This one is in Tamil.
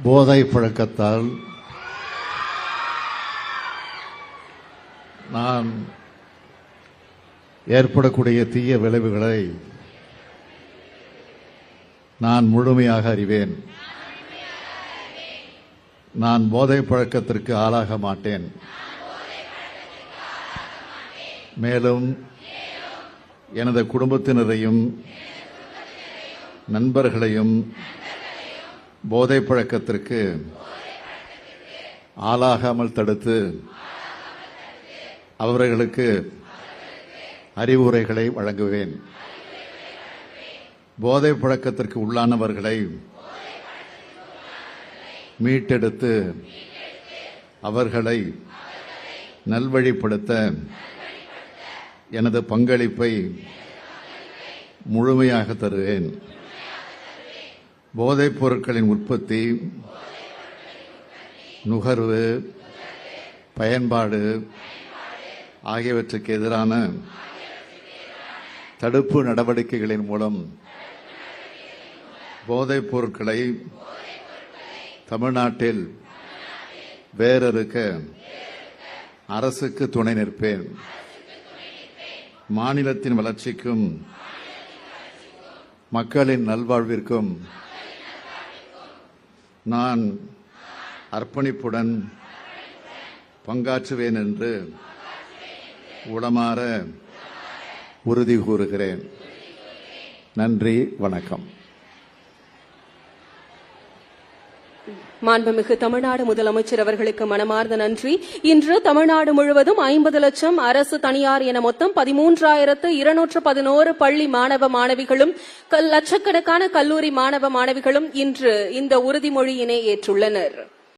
போதை பழக்கத்தால் நான் ஏற்படக்கூடிய தீய விளைவுகளை நான் முழுமையாக அறிவேன். நான் போதை பழக்கத்திற்கு ஆளாக மாட்டேன். மேலும் எனது குடும்பத்தினரையும் நண்பர்களையும் போதை பழக்கத்திற்கு ஆளாகாமல் தடுத்து அவர்களுக்கு அறிவுரைகளை வழங்குவேன். போதை பழக்கத்திற்கு உள்ளானவர்களை மீட்டெடுத்து அவர்களை நல்வழிப்படுத்த எனது பங்களிப்பை முழுமையாக தருவேன். போதைப் பொருட்களின் உற்பத்தி, நுகர்வு, பயன்பாடு ஆகியவற்றுக்கு எதிரான தடுப்பு நடவடிக்கைகளின் மூலம் போதைப் பொருட்களை தமிழ்நாட்டில் வேரறுக்க அரசுக்கு துணை நிற்பேன். மாநிலத்தின் வளர்ச்சிக்கும் மக்களின் நல்வாழ்விற்கும் நான் அர்ப்பணிப்புடன் பங்காற்றுவேன் என்று உளமாற உறுதி கூறுகிறேன். நன்றி, வணக்கம். மாண்புமிகு தமிழ்நாடு முதலமைச்சர் அவர்களுக்கு மனமார்ந்த நன்றி. இன்று தமிழ்நாடு முழுவதும் 50 லட்சம் அரசு, தனியார் என மொத்தம் 13,211 பள்ளி மாணவ மாணவிகளும் லட்சக்கணக்கான கல்லூரி மாணவ மாணவிகளும் இன்று இந்த உறுதிமொழியினை ஏற்றுள்ளனர்.